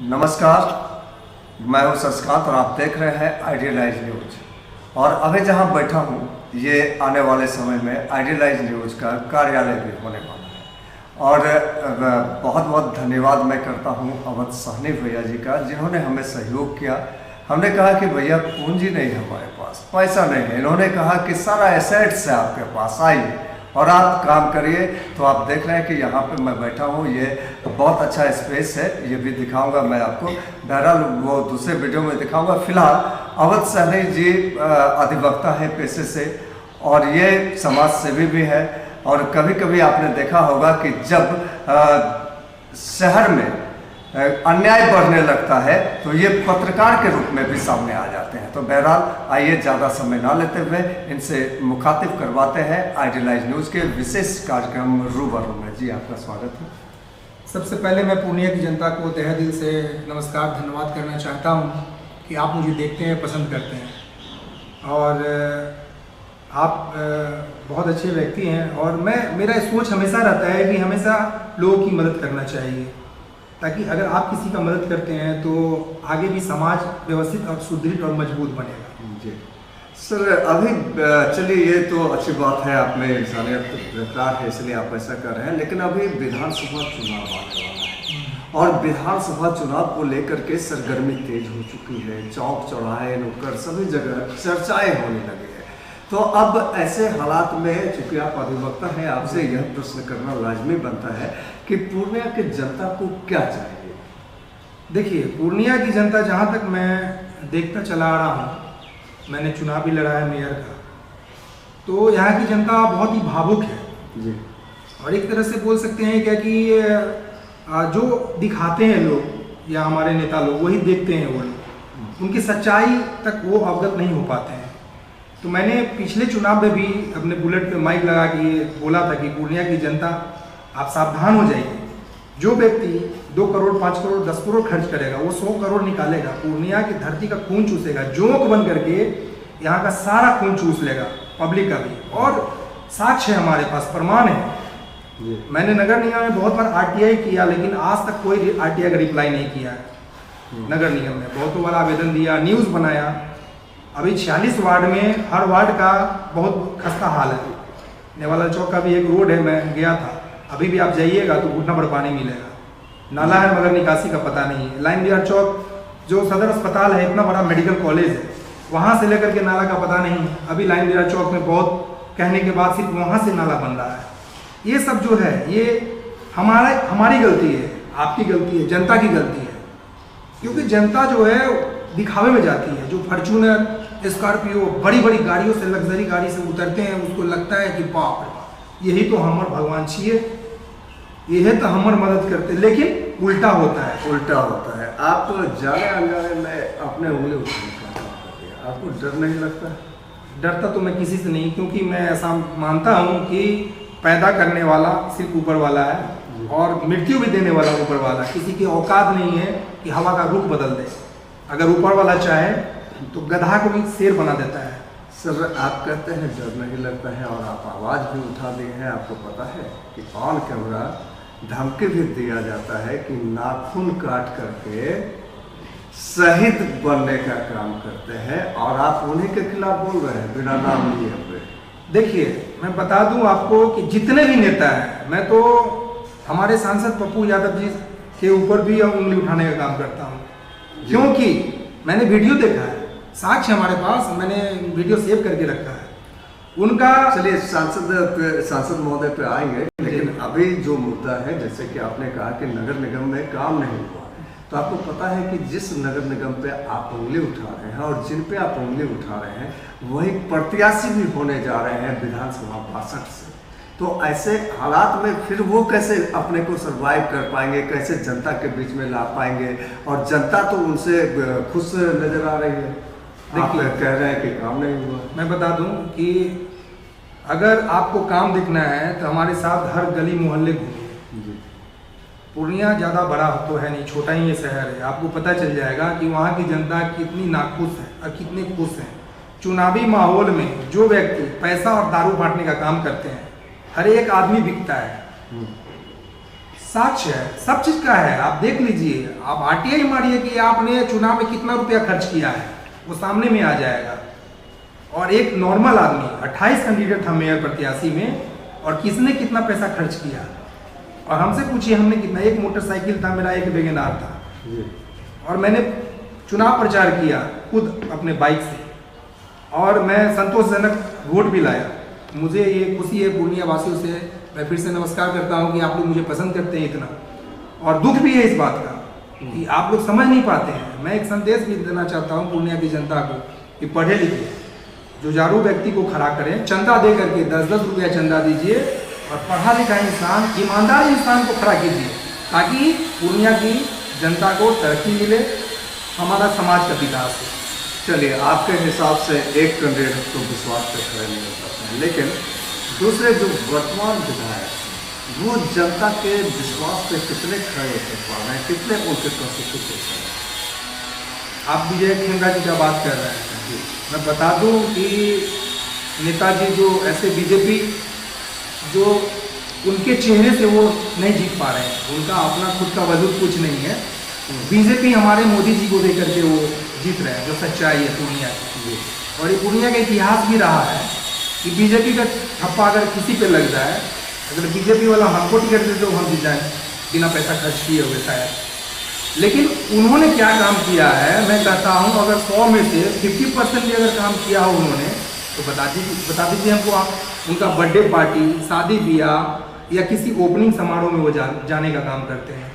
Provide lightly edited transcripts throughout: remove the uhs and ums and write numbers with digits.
नमस्कार, मैं हूं शशिकांत और आप देख रहे हैं आइडियलाइज न्यूज। और अभी जहां बैठा हूं, ये आने वाले समय में आइडियलाइज न्यूज का कार्यालय भी होने वाला है। और बहुत बहुत धन्यवाद मैं करता हूं अवध सहनी भैया जी का, जिन्होंने हमें सहयोग किया। हमने कहा कि भैया पूंजी नहीं है हमारे पास, पैसा नहीं है। इन्होंने कहा कि सारा एसेट्स है आपके पास, आइए और आप काम करिए। तो आप देख रहे हैं कि यहाँ पे मैं बैठा हूँ, ये बहुत अच्छा स्पेस है, ये भी दिखाऊंगा मैं आपको। बहरहाल वो दूसरे वीडियो में दिखाऊंगा। फिलहाल अवध सहनी जी अधिवक्ता है पेशे से, और ये समाज सेवी भी है। और कभी कभी आपने देखा होगा कि जब शहर में अन्याय बढ़ने लगता है तो ये पत्रकार के रूप में भी सामने आ जाते हैं। तो बहरहाल आइए, ज़्यादा समय ना लेते हुए इनसे मुखातिब करवाते हैं आइडियलाइज न्यूज़ के विशेष कार्यक्रम रूबरू में। जी, आपका स्वागत है। सबसे पहले मैं पूर्णिया की जनता को तहे दिल से नमस्कार, धन्यवाद करना चाहता हूँ कि आप मुझे देखते हैं, पसंद करते हैं, और आप बहुत अच्छे व्यक्ति हैं। और मेरा सोच हमेशा रहता है कि हमेशा लोगों की मदद करना चाहिए, ताकि अगर आप किसी का मदद करते हैं तो आगे भी समाज व्यवस्थित और सुदृढ़ और मजबूत बनेगा। जी सर, अभी चलिए, ये तो अच्छी बात है, आप में इंसानियत बरकरार है इसलिए आप ऐसा कर रहे हैं। लेकिन अभी विधानसभा चुनाव आने वाला है और विधानसभा चुनाव को लेकर के सरगर्मी तेज हो चुकी है। चौक चौराहे नुक्कड़ सभी जगह चर्चाएं होने लगी है। तो अब ऐसे हालात में, चूंकि आप अधिवक्ता हैं, आपसे यह प्रश्न करना लाजमी बनता है कि पूर्णिया की जनता को क्या चाहिए। देखिए, पूर्णिया की जनता, जहाँ तक मैं देखता चला आ रहा हूँ, मैंने चुनाव भी लड़ा है मेयर का, तो यहाँ की जनता बहुत ही भावुक है जी। और एक तरह से बोल सकते हैं क्या कि जो दिखाते हैं लोग या हमारे नेता लोग, वही देखते हैं वो लोग, उनकी सच्चाई तक वो अवगत नहीं हो पाते हैं। तो मैंने पिछले चुनाव में भी अपने बुलेट पे माइक लगा के बोला था कि पूर्णिया की जनता, आप सावधान हो जाइए। जो व्यक्ति 2 करोड़ 5 करोड़ 10 करोड़ खर्च करेगा, वो 100 करोड़ निकालेगा, पूर्णिया की धरती का खून चूसेगा, जोंक बन करके यहाँ का सारा खून चूस लेगा, पब्लिक का भी। और साक्ष्य है हमारे पास, प्रमाण है। मैंने नगर निगम में बहुत बार RTI किया, लेकिन आज तक कोई RTI का रिप्लाई नहीं किया है। नगर निगम में बहुत बार आवेदन दिया, न्यूज़ बनाया। अभी 46 वार्ड में हर वार्ड का बहुत खस्ता हाल है। नेवाला चौक का भी एक रोड है, मैं गया था, अभी भी आप जाइएगा तो घुटना भर पानी मिलेगा। नाला है मगर निकासी का पता नहीं है। लाइन बिहार चौक जो सदर अस्पताल है, इतना बड़ा मेडिकल कॉलेज है, वहाँ से लेकर के नाला का पता नहीं है। अभी लाइन बिहार चौक में बहुत कहने के बाद सिर्फ वहाँ से नाला बन रहा है। ये सब जो है, ये हमारी गलती है, आपकी गलती है, जनता की गलती है। क्योंकि जनता जो है दिखावे में जाती है। जो फॉर्च्यूनर, स्कॉर्पियो, बड़ी बड़ी गाड़ियों से, लग्जरी गाड़ी से उतरते हैं, उसको लगता है कि बाप रे बाप, यही तो हमर भगवान छिए, यही तो हमर मदद करते, लेकिन उल्टा होता है। उल्टा होता है। आप जाने अनजाने में अपने उंगली उठाने का काम कर रहे हैं, आपको डर नहीं लगता? डरता तो मैं किसी से नहीं, क्योंकि मैं ऐसा मानता हूँ कि पैदा करने वाला सिर्फ ऊपर वाला है और मृत्यु भी देने वाला ऊपर वाला। किसी की औकात नहीं है कि हवा का रुख बदल दे। अगर ऊपर वाला चाहे तो गधा को भी शेर बना देता है। सर, आप कहते हैं डर नहीं लगता है, और आप आवाज़ भी उठा दिए हैं। आपको पता है कि ऑन कैमरा धमकी भी दिया जाता है कि नाखून काट करके शहीद बनने का काम करते हैं, और आप उन्हीं के खिलाफ बोल रहे हैं बिना नाम लिए हुए। देखिए, मैं बता दूं आपको कि जितने भी नेता हैं, मैं तो हमारे सांसद पप्पू यादव जी के ऊपर भी उंगली उठाने का काम करता हूं, क्योंकि मैंने वीडियो देखा है, साक्ष्य हमारे पास, मैंने वीडियो सेव करके रखा है उनका। चलिए, सांसद महोदय पे आएंगे, लेकिन अभी जो मुद्दा है, जैसे कि आपने कहा कि नगर निगम में काम नहीं हुआ, तो आपको पता है कि जिस नगर निगम पे आप उंगली उठा रहे हैं और जिन पे आप उंगली उठा रहे हैं, वही प्रत्याशी भी होने जा रहे हैं विधानसभा 62 से। तो ऐसे हालात में फिर वो कैसे अपने को सर्वाइव कर पाएंगे, कैसे जनता के बीच में ला पाएंगे? और जनता तो उनसे खुश नजर आ रही है। देखिए, कह रहे हैं कि काम नहीं हुआ। मैं बता दूं कि अगर आपको काम दिखना है तो हमारे साथ हर गली मोहल्ले घूमिए। पूर्णिया ज़्यादा बड़ा तो है नहीं, छोटा ही ये शहर है। आपको पता चल जाएगा कि वहाँ की जनता कितनी नाखुश है और कितने खुश हैं। चुनावी माहौल में जो व्यक्ति पैसा और दारू बांटने का काम करते हैं, हर एक आदमी बिकता है। साक्ष्य है, सब चीज का है। आप देख लीजिए, आप आरटीआई मारिए कि आपने चुनाव में कितना रुपया खर्च किया है, वो सामने में आ जाएगा। और एक नॉर्मल आदमी 28 कैंडिडेट था मेयर प्रत्याशी में, और किसने कितना पैसा खर्च किया, और हमसे पूछिए हमने कितना। एक मोटरसाइकिल था मेरा, एक वैगनआर था, और मैंने चुनाव प्रचार किया खुद अपने बाइक से, और मैं संतोषजनक वोट भी लाया। मुझे ये खुशी है पूर्णिया वासियों से, मैं फिर से नमस्कार करता हूँ कि आप लोग मुझे पसंद करते हैं इतना, और दुख भी है इस बात का कि आप लोग समझ नहीं पाते हैं। मैं एक संदेश भी देना चाहता हूँ पूर्णिया की जनता को कि पढ़े लिखे जुझारू व्यक्ति को खड़ा करें, चंदा दे करके 10-10 रुपया चंदा दीजिए, और पढ़ा लिखा इंसान, ईमानदार इंसान को खड़ा कीजिए, ताकि पूर्णिया की जनता को तरक्की मिले, हमारा समाज का विकास हो। चलिए, आपके हिसाब से एक कैंडिडेट तो विश्वास पे खड़े नहीं हो सकते हैं, लेकिन दूसरे जो वर्तमान विधायक वो जनता के विश्वास पे कितने खड़े होकर पा रहे हैं, कितने उनके प्रशिक्षित हो रहे हैं? आप विजय खेमरा जी का बात कर रहे हैं। मैं बता दूं कि नेताजी जो ऐसे बीजेपी जो उनके चेहरे से वो नहीं जीत पा रहे हैं, उनका अपना खुद का वजूद कुछ नहीं है। बीजेपी हमारे मोदी जी को लेकर के वो जीत रहे हैं, जो सच्चाई है पूर्णिया की। और ये पूर्णिया का इतिहास भी रहा है कि बीजेपी का ठप्पा अगर किसी पे लग जाए, अगर बीजेपी वाला हमको टिकट दे तो हम जीत जाए बिना पैसा खर्च किए हुए शायद। लेकिन उन्होंने क्या काम किया है, मैं कहता हूँ अगर 100 में से 50% भी अगर काम किया हो उन्होंने, तो बता दीजिए हमको आप। उनका बर्थडे पार्टी, शादी ब्याह या किसी ओपनिंग समारोह में वो जाने का काम करते हैं,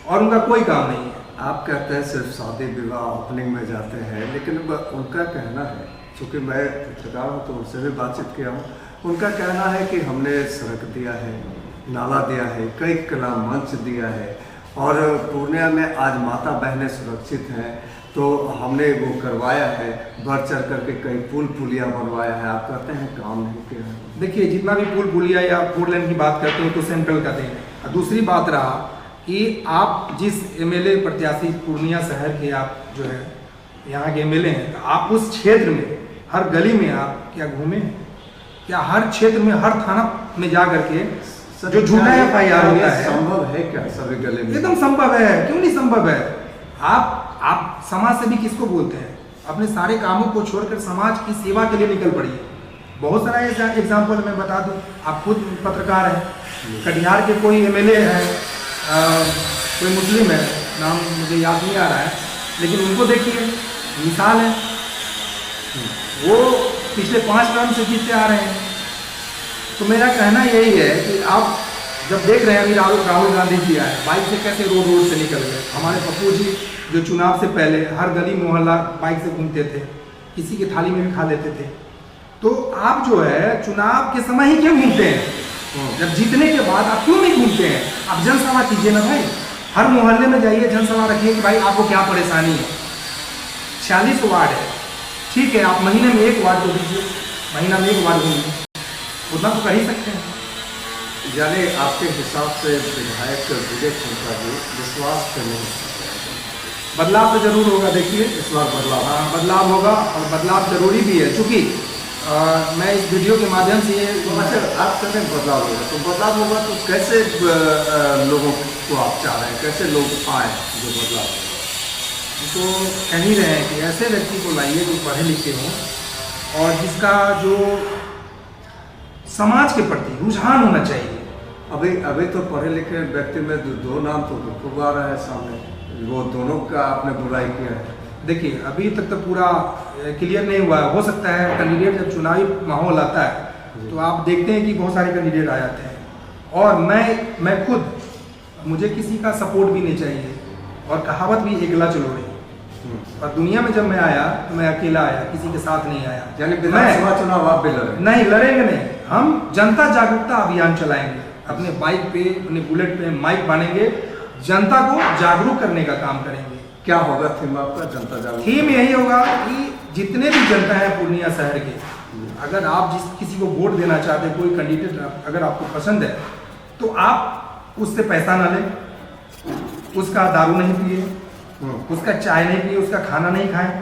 और उनका कोई काम नहीं है। आप कहते हैं सिर्फ शादी विवाह ओपनिंग में जाते हैं, लेकिन उनका कहना है, चूँकि मैं पत्रकार हूँ तो उनसे भी बातचीत किया हूँ, उनका कहना है कि हमने सड़क दिया है, नाला दिया है, कई कला मंच दिया है, और पूर्णिया में आज माता बहनें सुरक्षित हैं, तो हमने वो करवाया है, बढ़ चढ़ करके कई पुल पुलिया बनवाया है। आप कहते हैं काम नहीं किया है। देखिए, जितना भी पुल पुलिया या 4 लेन की बात करते हो तो सेंट्रल का देन है। दूसरी बात रहा कि आप जिस एमएलए प्रत्याशी पूर्णिया शहर के आप जो है यहाँ के एमएलए हैं, तो आप उस क्षेत्र में हर गली में आप क्या घूमे, क्या हर क्षेत्र में हर थाना में जा करके जो झूठा FIR होता है, संभव है क्या सभी गले में? एकदम संभव है, क्यों नहीं संभव है। आप समाज सेवी किसको बोलते हैं? अपने सारे कामों को छोड़कर समाज की सेवा के लिए निकल पड़िए। बहुत सारा एग्जाम्पल मैं बता दूं, आप खुद पत्रकार हैं, कटिहार के कोई एमएलए है, कोई मुस्लिम है, नाम मुझे याद नहीं आ रहा है, लेकिन उनको देखिए, मिसाल है, वो पिछले 5 टर्म से जीतते आ रहे हैं। तो मेरा कहना यही है कि आप जब देख रहे हैं अभी राहुल गांधी जी आए, बाइक से कैसे रोड से निकल गए। हमारे पप्पू जी जो चुनाव से पहले हर गली मोहल्ला बाइक से घूमते थे, किसी की थाली में भी खा लेते थे। तो आप जो है चुनाव के समय ही क्यों घूमते हैं? जब जीतने के बाद आप क्यों नहीं घूमते हैं? आप जनसभा कीजिए ना भाई, हर मोहल्ले में जाइए, जनसभा रखिए कि भाई आपको क्या परेशानी है। 46 वार्ड है, ठीक है, आप महीने में 1 वार्ड को दीजिए, महीना में 1 वार्ड घूमिए, उतना तो कर ही सकते हैं। यानी आपके हिसाब से विधायक विजय खेमरा जी विश्वास पे नहीं सकते? बदलाव तो जरूर होगा। देखिए, इस बार बदलाव, हाँ बदलाव होगा, और बदलाव जरूरी भी है। चूँकि मैं इस वीडियो के माध्यम से ये अच्छा, आप कहते हैं बदलाव होगा, तो बदलाव होगा तो कैसे लोगों को आप चाह रहे हैं, कैसे लोग आए जो बदलाव होगा? तो कह ही रहे हैं कि ऐसे व्यक्ति को लाइए जो पढ़े लिखे हों, और जिसका जो समाज के प्रति रुझान होना चाहिए। अभी तो पढ़े लिखे व्यक्ति में दो नाम तो खूब आ रहा है सामने, वो दोनों का आपने बुराई किया है। देखिए, अभी तक तो पूरा क्लियर नहीं हुआ है। हो सकता है कैंडिडेट जब चुनावी माहौल आता है तो आप देखते हैं कि बहुत सारे कैंडिडेट आ जाते हैं, और मैं खुद, मुझे किसी का सपोर्ट भी नहीं चाहिए, और कहावत भी एकला चलो रही। और दुनिया में जब मैं आया तो मैं अकेला आया, किसी के साथ नहीं आया। यानी विधानसभा चुनाव आप भी लड़ेंगे? नहीं, लड़ेंगे नहीं। हम जनता जागरूकता अभियान चलाएंगे, अपने बाइक पे, अपने बुलेट पे माइक बांधेंगे, जनता को जागरूक करने का काम करेंगे। क्या होगा थीम आपका? जनता जागरूक थीम यही होगा कि जितने भी जनता है पूर्णिया शहर के, अगर आप किसी को वोट देना चाहते हैं, कोई कैंडिडेट अगर आपको पसंद है, तो आप उससे पैसा ना लें, उसका दारू नहीं पिए, उसका चाय नहीं पिए, उसका खाना नहीं खाएं।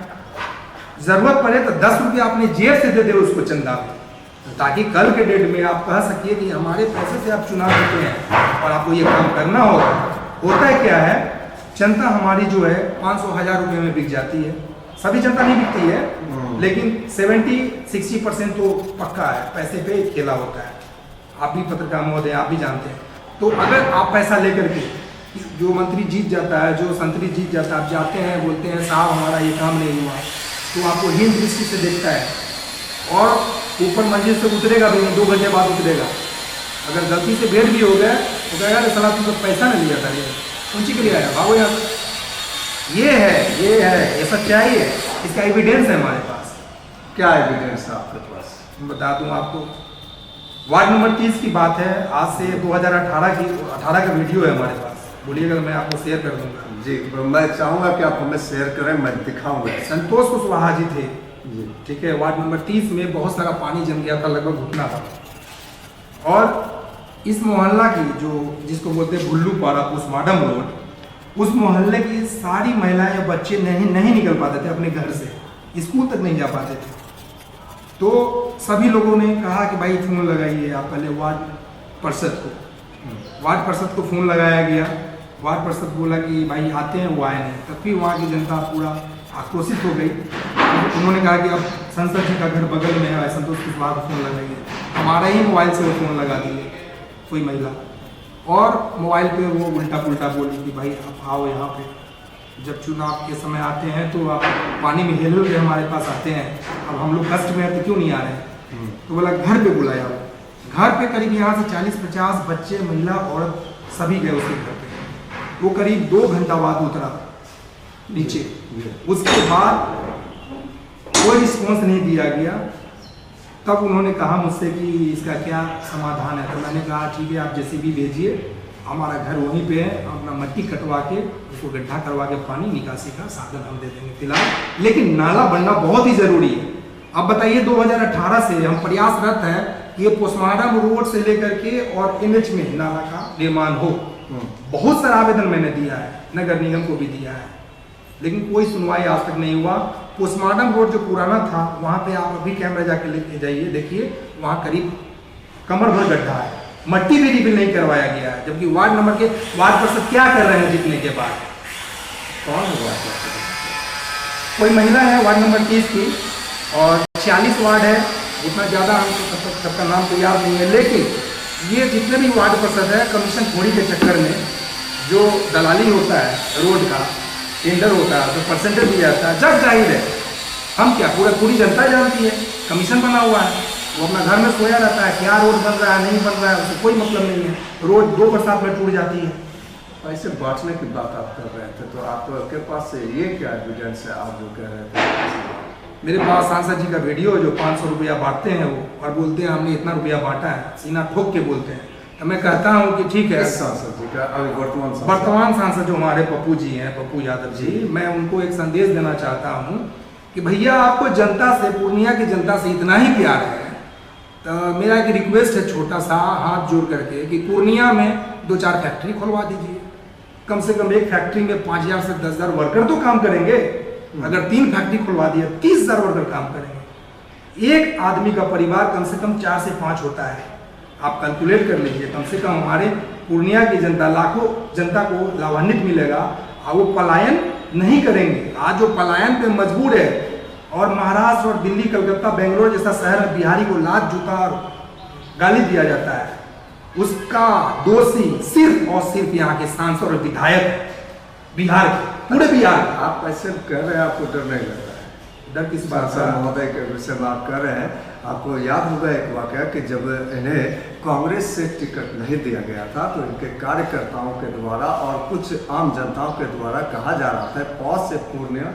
जरूरत पड़े तो 10 रुपया अपने जेब से दे दे उसको चंदा पे, ताकि कल के डेट में आप कह सकिए कि हमारे पैसे से आप चुनाव जीते हैं और आपको ये काम करना होगा। होता है क्या है, जनता हमारी जो है 500,000 रुपये में बिक जाती है। सभी जनता नहीं बिकती है, लेकिन 70-60% तो पक्का है, पैसे पे खेला होता है। आप भी पत्रकार महोदय, आप भी जानते हैं। तो अगर आप पैसा लेकर के, जो मंत्री जीत जाता है, जो संतरी जीत जाता है, आप जाते हैं बोलते हैं साहब हमारा ये काम नहीं हुआ, तो आपको हीन दृष्टि से देखता है और ऊपर मंजिल से उतरेगा भी नहीं, 2 घंटे बाद उतरेगा। अगर गलती से भेंट भी हो गया तो कहेगा अरे साला तुम तो पैसा नहीं लिया था, ये ऊँची के लिए आया, भागो यहाँ से। ये सच्चाई है, इसका एविडेंस है हमारे पास। क्या एविडेंस है आपके पास? बता दूं आपको, वार्ड नंबर 30 की बात है, आज से 2018 का वीडियो है हमारे पास। बोलिएगा मैं आपको शेयर कर दूंगा। जी, मैं चाहूँगा कि आप हमें शेयर करें, मैं दिखाऊंगा। संतोष कुशवाहा जी थे, जी, ठीक है। वार्ड नंबर 30 में बहुत सारा पानी जम गया था, लगभग घुटना था। और इस मोहल्ला की जो जिसको बोलते हैं भुल्लू पारा पोस्टमार्टम रोड, उस मोहल्ले की सारी महिलाएं या बच्चे नहीं निकल पाते थे अपने घर से, स्कूल तक नहीं जा पाते थे। तो सभी लोगों ने कहा कि भाई फ़ोन लगाइए आप पहले वार्ड पार्षद को। वार्ड पार्षद को फ़ोन लगाया गया, वार्ड पार्षद बोला कि भाई आते हैं, वो आए नहीं। तब फिर वहाँ की जनता पूरा आक्रोशित हो गई। उन्होंने कहा कि अब संसद जी का घर बगल में है, संतोष कुशवाहा को फ़ोन लगाइए। हमारा ही मोबाइल से वो फ़ोन लगा दिए कोई महिला, और मोबाइल पे वो उल्टा पुल्टा बोली कि भाई आप आओ यहाँ पे, जब चुनाव के समय आते हैं तो आप पानी में हेल के हमारे पास आते हैं, अब हम लोग कष्ट में हैं तो क्यों नहीं आ रहे हैं। तो बोला घर पे बुलाया। घर पे करीब यहाँ से 40-50 बच्चे, महिला, औरत सभी गए उसके घर पे। वो करीब 2 घंटा बाद उतरा नीचे। उसके बाद कोई रिस्पॉन्स नहीं दिया गया। तब उन्होंने कहा मुझसे कि इसका क्या समाधान है। तो मैंने कहा ठीक है, आप जैसे भी भेजिए, हमारा घर वहीं पे है, अपना मिट्टी कटवा के उसको गड्ढा करवा के पानी निकासी का साधन हम दे देंगे फिलहाल, लेकिन नाला बनना बहुत ही ज़रूरी है। अब बताइए 2018 से हम प्रयासरत हैं कि ये पोस्टमार्टम रोड से लेकर के और NH में नाला का निर्माण हो। बहुत सारा आवेदन मैंने दिया है, नगर निगम को भी दिया है, लेकिन कोई सुनवाई आज तक नहीं हुआ। पोस्टमार्टम रोड जो पुराना था, वहाँ पे आप अभी कैमरा जाके लेके जाइए, देखिए वहाँ करीब कमर भर गड्ढा है, मट्टी भी रिफिल नहीं करवाया गया है। जबकि वार्ड नंबर के वार्ड पार्षद क्या कर रहे हैं जीतने के बाद? कौन है वार्ड पार्षद? कोई महिला है वार्ड नंबर 30 की, और 46 वार्ड है, उतना ज़्यादा हमको सबका नाम तो याद नहीं है। लेकिन ये जितने भी वार्ड पार्षद है, कमीशन खोरी के चक्कर में जो दलाली होता है, रोड का टेंडर होता है, तो परसेंटेज दिया जाता है, जग जाहिर है। हम क्या, पूरी जनता जानती है, कमीशन बना हुआ है, वो अपना घर में सोया रहता है, क्या रोड बन रहा है नहीं बन रहा है उससे कोई मतलब नहीं है। रोड 2 बरसात में टूट जाती है। ऐसे बांटने की बात आप कर रहे थे, तो आपके पास से ये क्या एविडेंस है आप जो कह रहे थे? मेरे पास सांसद जी का वीडियो जो 500 रुपया बांटते हैं वो, और बोलते हैं हमने इतना रुपया बांटा है, सीना ठोक के बोलते हैं। तो मैं कहता हूँ कि ठीक है, सांसद जी का अभी वर्तमान सांसद जो हमारे पप्पू जी हैं, पप्पू यादव जी, मैं उनको एक संदेश देना चाहता हूँ कि भैया आपको जनता से, पूर्णिया की जनता से इतना ही प्यार है, तो मेरा एक रिक्वेस्ट है छोटा सा हाथ जोड़ करके कि पूर्णिया में 2-4 फैक्ट्री खुलवा दीजिए। कम से कम एक फैक्ट्री में 5,000 से 10,000 वर्कर तो काम करेंगे। अगर 3 फैक्ट्री खुलवा दिए 30,000 वर्कर काम करेंगे। एक आदमी का परिवार कम से कम 4 से 5 होता है। आप कैलकुलेट कर लीजिए, कम से कम हमारे पूर्णिया की जनता, लाखों जनता को लाभान्वित मिलेगा और वो पलायन नहीं करेंगे। आज जो पलायन पे मजबूर है, और महाराष्ट्र और दिल्ली, कलकत्ता, बेंगलोर जैसा शहर में बिहारी को लात, जूता और गाली दिया जाता है, उसका दोषी सिर्फ और सिर्फ यहाँ के सांसद और विधायक, बिहार के, पूरे बिहार के। आप ऐसे कह रहे हैं, आपको डर नहीं लग रहा है? डर किस बात का? महोदय के विषय में आप कह रहे हैं, आपको याद होगा एक वाकया कि जब इन्हें कांग्रेस से टिकट नहीं दिया गया था, तो इनके कार्यकर्ताओं के द्वारा और कुछ आम जनताओं के द्वारा कहा जा रहा था पौ से पूर्णिया,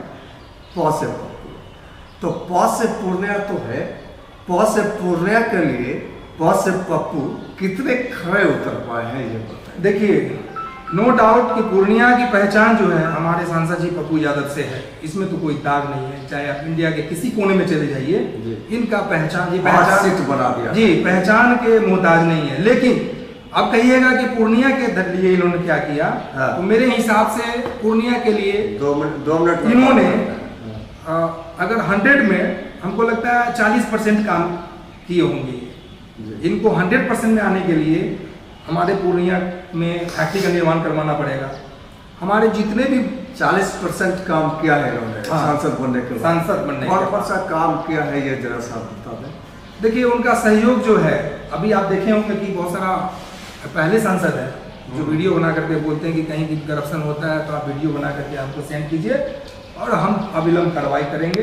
पौ से पप्पू। तो पौ से पूर्णिया तो है, पौ से पूर्णिया के लिए पौ से पप्पू कितने खरे उतर पाए हैं ये बताएं। देखिए, नो डाउट कि पूर्णिया की पहचान जो है हमारे सांसद जी पप्पू यादव से है, इसमें तो कोई दाग नहीं है। चाहे आप इंडिया के किसी कोने में चले जाइए, इनका पहचान, ये पहचान सीट बना दिया जी, पहचान के मोहताज नहीं है। लेकिन अब कहिएगा कि पूर्णिया के लिए इन्होंने क्या किया, तो मेरे हिसाब से पूर्णिया के लिए 2 मिनट इन्होंने अगर 100 में हमको लगता है 40% काम किए होंगे। जी। इनको 100% में आने के लिए हमारे पूर्णिया में फैक्ट्री का निर्माण करवाना पड़ेगा। हमारे जितने भी 40% काम किया है इन्होंने हाँ, सांसद बनने के बाद। सांसद बनने के कौन बाद। कौन सा काम किया है ये जरा सा बता दें। देखिए उनका सहयोग जो है, अभी आप देखे होंगे कि बहुत सारा पहले सांसद है जो वीडियो बना करके बोलते हैं कि कहीं भी करप्शन होता है तो आप वीडियो बना करके हमको सेंड कीजिए और हम अविलंब कार्रवाई करेंगे।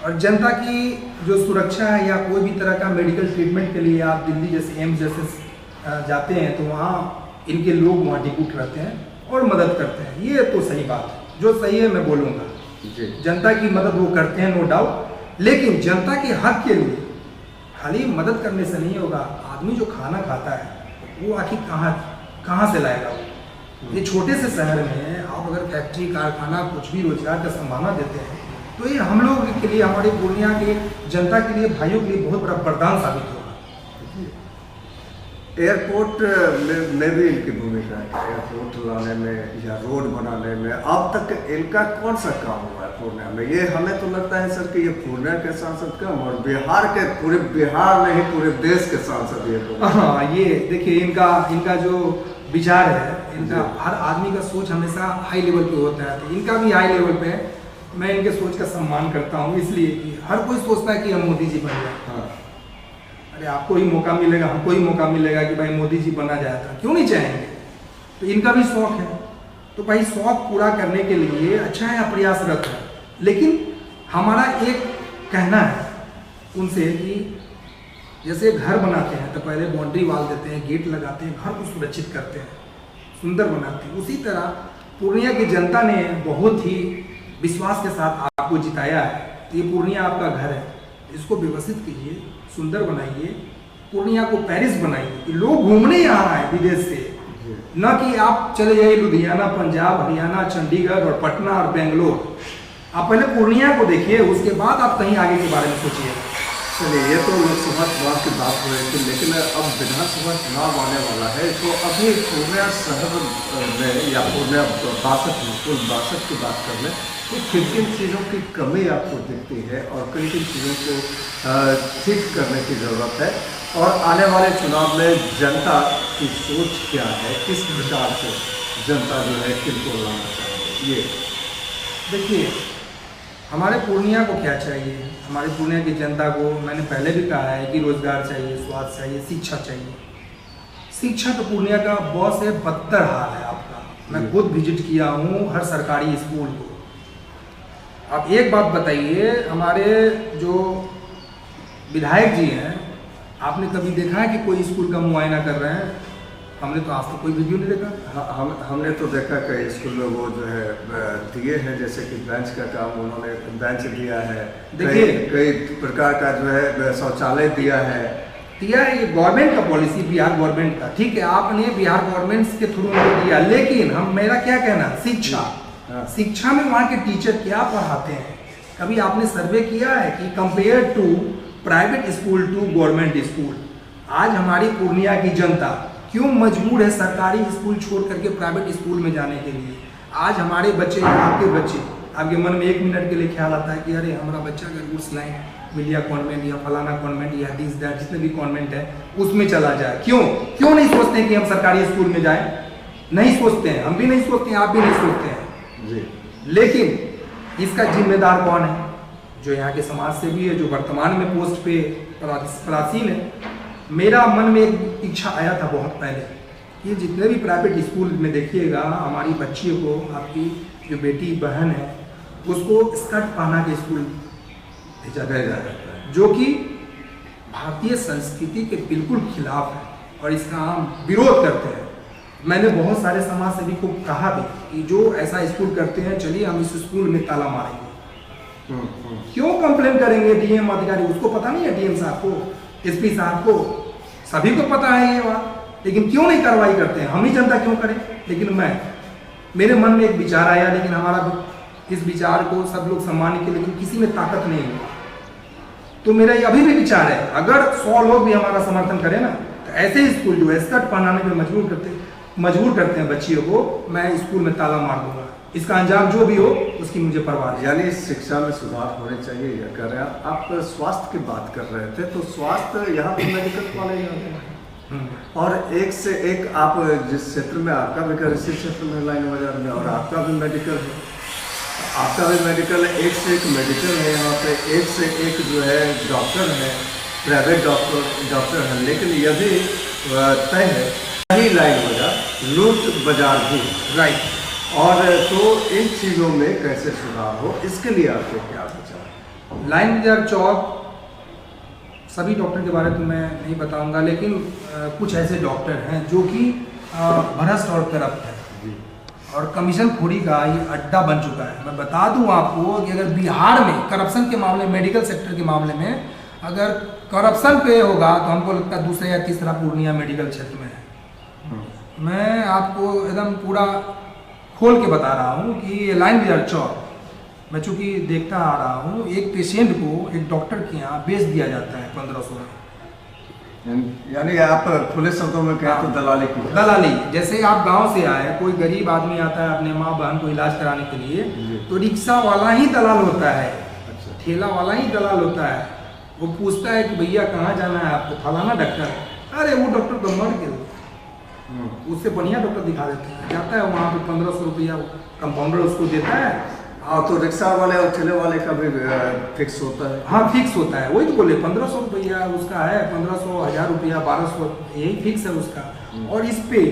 और जनता की जो सुरक्षा है या कोई भी तरह का मेडिकल ट्रीटमेंट के लिए आप दिल्ली जैसे एम्स जैसे जाते हैं तो वहाँ इनके लोग वहाँ डिप्यूट रहते हैं और मदद करते हैं। ये तो सही बात है, जो सही है मैं बोलूँगा। जनता की मदद वो करते हैं नो डाउट, लेकिन जनता के हक के लिए खाली मदद करने से नहीं होगा। आदमी जो खाना खाता है वो आखिर कहाँ से लाएगा वो। ये छोटे से शहर में आप अगर फैक्ट्री कारखाना कुछ भी रोजगार का संभावना देते हैं तो ये हम लोग के लिए, हमारे पूर्णिया के जनता के लिए, भाइयों के लिए बहुत बड़ा वरदान साबित होगा। एयरपोर्ट में भी इनकी भूमिका है, एयरपोर्ट लाने में या रोड बनाने में। अब तक इनका कौन सा काम हुआ है पूर्णिया में? ये हमें तो लगता है सर कि ये पूर्णिया के सांसद कम और बिहार के, पूरे बिहार नहीं पूरे देश के सांसद ये तो। हाँ, ये देखिए इनका जो विचार है, इनका हर आदमी का सोच हमेशा हाई लेवल पे होता है, तो इनका भी हाई लेवल पे है। मैं इनके सोच का सम्मान करता हूँ, इसलिए कि हर कोई सोचता है कि हम मोदी जी बन जाए। हाँ। अरे आपको ही मौका मिलेगा, हमको ही मौका मिलेगा कि भाई मोदी जी बना जाए, तो क्यों नहीं चाहेंगे? तो इनका भी शौक है, तो भाई शौक पूरा करने के लिए अच्छा है, प्रयासरत है। लेकिन हमारा एक कहना है उनसे कि जैसे घर बनाते हैं तो पहले बाउंड्री वाल देते हैं, गेट लगाते हैं, घर को सुरक्षित करते हैं, सुंदर बनाते हैं। उसी तरह पूर्णिया की जनता ने बहुत ही विश्वास के साथ आपको जिताया है। तो ये पूर्णिया आपका घर है, इसको व्यवस्थित कीजिए, सुंदर बनाइए, पूर्णिया को पेरिस बनाइए। लोग घूमने ही आ रहा है विदेश से, न कि आप चले जाइए लुधियाना, पंजाब, हरियाणा, चंडीगढ़ और पटना और बेंगलोर। आप पहले पूर्णिया को देखिए, उसके बाद आप कहीं आगे के बारे में सोचिए। चलिए, ये तो लोकसभा चुनाव की बात हो रही थी, लेकिन अब विधानसभा चुनाव आने वाला है, तो अभी पूर्णिया शहर में या पूर्णिया 62 में, कुल 62 की बात कर लें तो किन किन चीज़ों की कमी आपको दिखती है और किन किन चीज़ों को ठीक करने की ज़रूरत है, और आने वाले चुनाव में जनता की सोच क्या है, किस प्रकार से जनता जो है किनको लाना चाहेगी? ये देखिए, हमारे पूर्णिया को क्या चाहिए? हमारे पूर्णिया की जनता को मैंने पहले भी कहा है कि रोजगार चाहिए, स्वास्थ्य चाहिए, शिक्षा चाहिए। शिक्षा तो पूर्णिया का बहुत से बदतर हाल है आपका। मैं खुद विजिट किया हूँ हर सरकारी स्कूल को। अब एक बात बताइए, हमारे जो विधायक जी हैं, आपने कभी देखा है कि कोई स्कूल का मुआयना कर रहे हैं? हमने तो आज तक कोई वीडियो नहीं देखा। हमने तो देखा कई स्कूल में वो जो है दिए हैं, जैसे कि बेंच का काम उन्होंने बेंच दिया है, देखिए कई प्रकार का जो है शौचालय दिया है। ये गवर्नमेंट का पॉलिसी, बिहार गवर्नमेंट का, ठीक है, आपने बिहार गवर्नमेंट के थ्रू दिया, लेकिन मेरा क्या कहना, शिक्षा में वहाँ के टीचर क्या पढ़ाते हैं? कभी आपने सर्वे किया है कि compare to private school to government school, आज हमारी पूर्णिया की जनता क्यों मजबूर है सरकारी स्कूल छोड़ करके प्राइवेट स्कूल में जाने के लिए? आज हमारे बच्चे, आपके बच्चे, आपके मन में 1 मिनट के लिए ख्याल आता है कि अरे हमारा बच्चा अगर गुड्स लाइन मिलिया कॉन्वेंट या फलाना कॉन्वेंट या दिस दैट जितने भी कॉन्वेंट है उसमें चला जाए। क्यों नहीं सोचते हैं कि हम सरकारी स्कूल में जाएं? नहीं सोचते हैं, हम भी नहीं सोचते हैं, आप भी नहीं सोचते हैं जी। लेकिन इसका जिम्मेदार कौन है? जो यहाँ के समाज सेवी है, जो वर्तमान में पोस्ट पे परासीन है। मेरा मन में एक इच्छा आया था बहुत पहले कि जितने भी प्राइवेट स्कूल में देखिएगा, हमारी बच्चियों को, आपकी जो बेटी बहन है, उसको स्कर्ट पहना के स्कूल भेजा जाता है, जो कि भारतीय संस्कृति के बिल्कुल खिलाफ है और इसका हम विरोध करते हैं। मैंने बहुत सारे समाज सेवी को कहा भी कि जो ऐसा स्कूल करते हैं, चलिए हम इस स्कूल में ताला मारेंगे। क्यों कंप्लेन करेंगे डीएम अधिकारी? उसको पता नहीं है, डीएम साहब को, एसपी साहब को, सभी को पता है ये बात, लेकिन क्यों नहीं कार्रवाई करते हैं? हम ही जनता क्यों करें? लेकिन मेरे मन में एक विचार आया, लेकिन हमारा इस विचार को सब लोग सम्मान के, लेकिन किसी में ताकत नहीं है। तो मेरा ये अभी भी विचार है, अगर 100 लोग भी हमारा समर्थन करें ना, तो ऐसे स्कूल जो है स्कर्ट पहनाने में मजबूर करते, मजबूर करते हैं बच्चियों को, मैं स्कूल में ताला मार दूंगा, इसका अंजाम जो भी हो उसकी मुझे परवाह नहीं। यानी शिक्षा में सुधार होने चाहिए, यह कर रहे हैं आप। स्वास्थ्य की बात कर रहे थे, तो स्वास्थ्य यहाँ पे मेडिकल कॉलेज है और एक से एक, आप जिस क्षेत्र में आपका भी घर, इसी क्षेत्र में लाइन बाजार में, और आपका भी मेडिकल है, आपका भी मेडिकल है, एक से एक मेडिकल है यहाँ पे, एक से एक जो है डॉक्टर है, प्राइवेट डॉक्टर है। लेकिन यह भी तय है कहीं लाइन बाजार लूट बाजार भी, राइट। और तो इन चीज़ों में कैसे सुधार हो, इसके लिए आपके क्या विचार? लाइन बाजार चौक, सभी डॉक्टर के बारे में मैं नहीं बताऊंगा, लेकिन कुछ ऐसे डॉक्टर हैं जो कि भ्रष्ट और करप्ट है और कमीशन खोरी का ये अड्डा बन चुका है। मैं बता दूं आपको कि अगर बिहार में करप्शन के मामले, मेडिकल सेक्टर के मामले में अगर करप्शन पे होगा तो हमको लगता है दूसरा या तीसरा पूर्णिया मेडिकल क्षेत्र में है। मैं आपको एकदम पूरा खोल के बता रहा हूँ कि लाइन बाजार चौक मैं चूँकि देखता आ रहा हूँ, एक पेशेंट को एक डॉक्टर के यहाँ बेच दिया जाता है 1500 में। यानी आप खुले शब्दों में कहें तो दलाली की। दलाली, जैसे आप गांव से आए, कोई गरीब आदमी आता है अपने माँ बहन को इलाज कराने के लिए, तो रिक्शा वाला ही दलाल होता है, ठेला वाला ही दलाल होता है। वो पूछता है कि भैया कहाँ जाना है आपको, फलाना डॉक्टर, अरे वो डॉक्टर तो मर गए, उससे बढ़िया डॉक्टर दिखा देते हैं। जाता है वहाँ पे 1500 रुपया कंपाउंडर उसको देता है। हाँ, तो रिक्शा वाले और ठेले वाले का भी फिक्स होता है। हाँ, फिक्स होता है, वही तो बोले 1500 रुपया उसका है, 1500, 1000 रुपया, 1200, यही फिक्स है उसका। और इस पे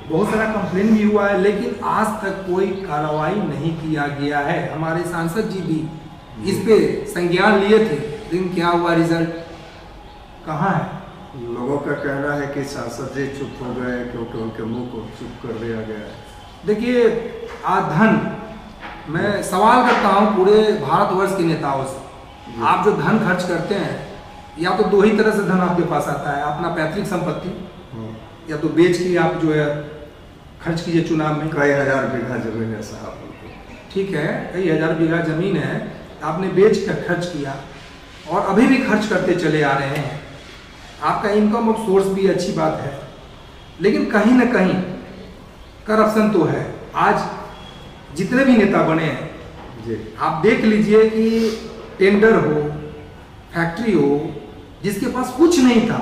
बहुत सारा कंप्लेन भी हुआ है, लेकिन आज तक कोई कार्रवाई नहीं किया गया है। हमारे सांसद जी भी इस पे संज्ञान लिए थे, लेकिन क्या हुआ, रिजल्ट कहाँ है? लोगों का कहना है कि सांसद जी चुप हो गए क्योंकि उनके मुंह को चुप कर दिया गया है। देखिए, आज धन, मैं सवाल करता हूँ पूरे भारतवर्ष के नेताओं से, आप जो धन खर्च करते हैं, या तो दो ही तरह से धन आपके पास आता है, अपना पैतृक संपत्ति, या तो बेच के आप जो है खर्च कीजिए चुनाव में। कई हजार बीघा जमीन है साहब, ठीक है, कई हजार बीघा जमीन है, आपने बेच कर खर्च किया और अभी भी खर्च करते चले आ रहे हैं। आपका इनकम ऑफ सोर्स भी अच्छी बात है, लेकिन कहीं ना कहीं करप्शन तो है। आज जितने भी नेता बने हैं जी, आप देख लीजिए कि टेंडर हो, फैक्ट्री हो, जिसके पास कुछ नहीं था,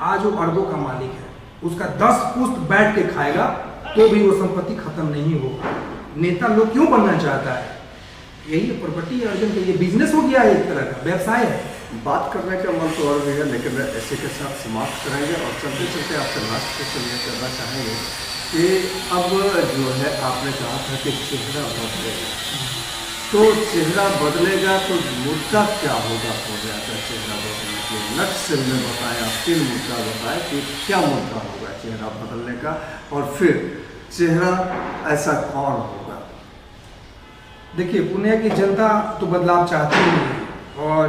आज वो अरबों का मालिक है, उसका 10 पुश्त बैठ के खाएगा तो भी वो संपत्ति खत्म नहीं होगा। नेता लोग क्यों बनना चाहता है? यही है, प्रॉपर्टी अर्जन के लिए बिजनेस हो गया है, एक तरह का व्यवसाय है। बात करने का मन तो और भी है, लेकिन ऐसे के साथ समाप्त करेंगे और चलते चलते आपसे लास्ट क्वेश्चन ये करना चाहेंगे कि अब जो है आपने कहा था कि चेहरा बदलेगा, तो चेहरा बदलेगा तो मुद्दा क्या होगा? हो गया था चेहरा बदलने के लक्ष्य में बताएं, आप 3 मुद्दा बताएं कि क्या मुद्दा होगा चेहरा बदलने का, और फिर चेहरा ऐसा कौन होगा? देखिए, पुणे की जनता तो बदलाव चाहती ही है, और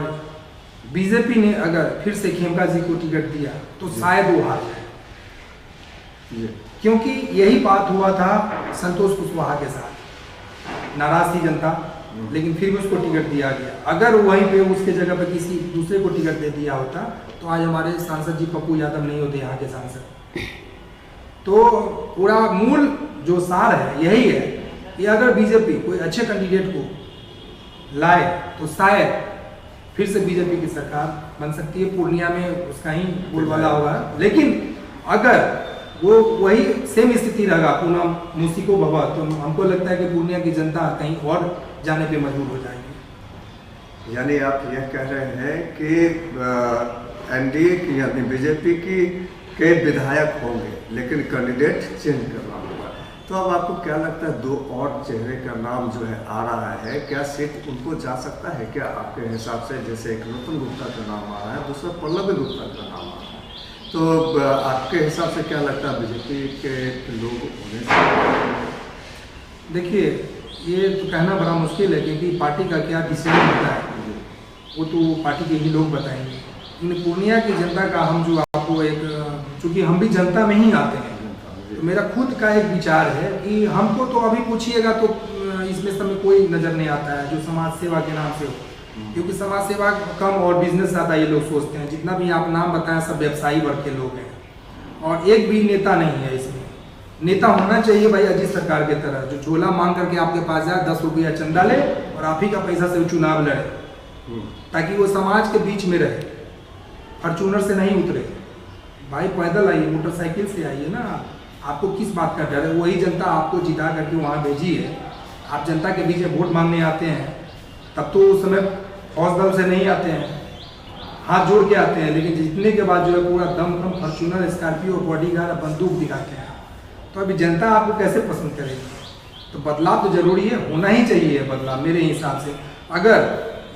बीजेपी ने अगर फिर से खेमका जी को टिकट दिया तो शायद वो हार जाए, क्योंकि यही बात हुआ था संतोष कुशवाहा के साथ। नाराज थी जनता, लेकिन फिर भी उसको टिकट दिया गया। अगर वहीं पे उसके जगह पर किसी दूसरे को टिकट दे दिया होता तो आज हमारे सांसद जी पप्पू यादव नहीं होते यहाँ के सांसद। तो पूरा मूल जो सार है यही है कि अगर बीजेपी कोई अच्छे कैंडिडेट को लाए तो शायद फिर से बीजेपी की सरकार बन सकती है। पूर्णिया में उसका ही बोलबाला होगा, लेकिन अगर वो वही सेम स्थिति रहेगा पूनम मूसिको भवा, तो हमको लगता है कि पूर्णिया की जनता कहीं और जाने पे मजबूर हो जाएगी। यानी आप यह कह रहे हैं कि एनडीए की यानी बीजेपी की के विधायक होंगे, लेकिन कैंडिडेट चेंज करना होगा। तो अब आपको क्या लगता है, 2 और चेहरे का नाम जो है आ रहा है, क्या सीट उनको जा सकता है क्या आपके हिसाब से? जैसे एक नूतन गुप्ता का नाम आ रहा है, दूसरा पल्लवी गुप्ता का नाम आ रहा है, तो आपके हिसाब से क्या लगता है बीजेपी के लोग होने से? देखिए, ये तो कहना बड़ा मुश्किल है, क्योंकि पार्टी का क्या डिसीजन होता है वो तो पार्टी के ही लोग बताएंगे। लेकिन पूर्णिया की जनता का हम जो आपको एक, चूँकि हम भी जनता में ही आते हैं, तो मेरा खुद का एक विचार है कि हमको तो अभी पूछिएगा तो इसमें समय कोई नज़र नहीं आता है जो समाज सेवा के नाम से हो, क्योंकि समाज सेवा कम और बिजनेस ज़्यादा ये लोग सोचते हैं। जितना भी आप नाम बताएं सब व्यवसायी वर्ग के लोग हैं, और एक भी नेता नहीं है इसमें। नेता होना चाहिए भाई अजीत सरकार की तरह, जो झोला मांग करके आपके पास जाए, 10 रुपया चंदा ले और आप ही का पैसा से वो चुनाव लड़े, ताकि वो समाज के बीच में रहे, फॉर्चूनर से नहीं उतरे। भाई पैदल आइए, मोटरसाइकिल से आइए ना, आपको किस बात का डर है? वही जनता आपको जिता करके वहाँ भेजी है। आप जनता के बीच में वोट मांगने आते हैं, तब तो उस समय फौज दल से नहीं आते हैं, हाथ जोड़ के आते हैं, लेकिन जीतने के बाद जो है पूरा दमखम फॉर्चूनर, स्कॉर्पियो, बॉडीगार्ड, बंदूक दिखाते हैं। तो अभी जनता आपको कैसे पसंद करेगी? तो बदलाव तो जरूरी है, होना ही चाहिए बदलाव मेरे हिसाब से। अगर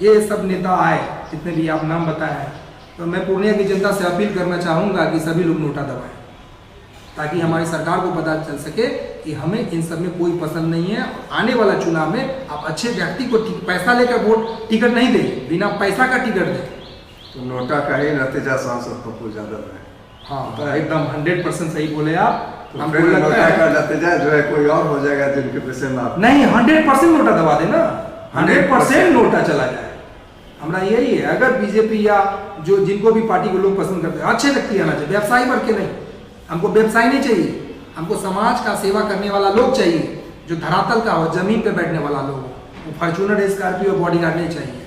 ये सब नेता आए जितने भी आप नाम बताए हैं, तो मैं पूर्णिया की जनता से अपील करना चाहूँगा कि सभी लोग नोटा दबाएं, ताकि हमारी सरकार को पता चल सके कि हमें इन सब में कोई पसंद नहीं है। आने वाला चुनाव में आप अच्छे व्यक्ति को पैसा लेकर वोट टिकट नहीं दें, बिना पैसा का टिकट दें। तो नोटा का ही नतीजा सांसद पप्पू यादव है। हाँ, तो एकदम 100% सही बोले आप। तो हमको फिर लगता नोटा है का नतीजा जो है कोई और हो जाएगा, जिनके विषय में आप नहीं, 100% नोटा दबा देना, 100% नोटा चला जाए। हमारा यही है। अगर बीजेपी या जो जिनको भी पार्टी को लोग पसंद करते हैं, अच्छे व्यक्ति आना चाहिए, व्यवसायी वर्ग के नहीं। हमको व्यवसाय नहीं चाहिए, हमको समाज का सेवा करने वाला लोग चाहिए, जो धरातल का हो, जमीन पे बैठने वाला लोग हो। वो फॉर्चूनर, स्कॉर्पियो, बॉडीगार्ड नहीं चाहिए।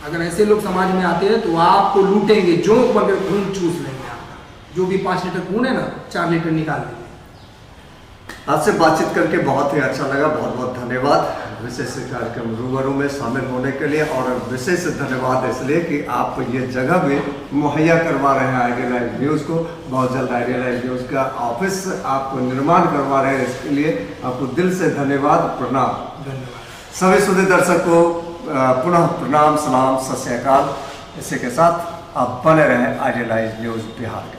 अगर ऐसे लोग समाज में आते हैं तो आपको लूटेंगे, जोंक बनकर खून चूस लेंगे आपका। जो भी 5 लीटर खून है ना, 4 लीटर निकाल देंगे। आपसे बातचीत करके बहुत ही अच्छा लगा, बहुत बहुत धन्यवाद विशेष कार्यक्रम रूबरू में शामिल होने के लिए। और विशेष धन्यवाद इसलिए कि आप ये जगह भी मुहैया करवा रहे हैं आइडियलाइज न्यूज़ को। बहुत जल्द आइडियलाइज न्यूज़ का ऑफिस आप निर्माण करवा रहे हैं, इसके लिए आपको दिल से धन्यवाद, प्रणाम। धन्यवाद। सभी सुधी दर्शक को पुनः प्रणाम, सलाम, सत श्री अकाल। इसी के साथ आप बने रहें आइडियलाइज न्यूज़ बिहार।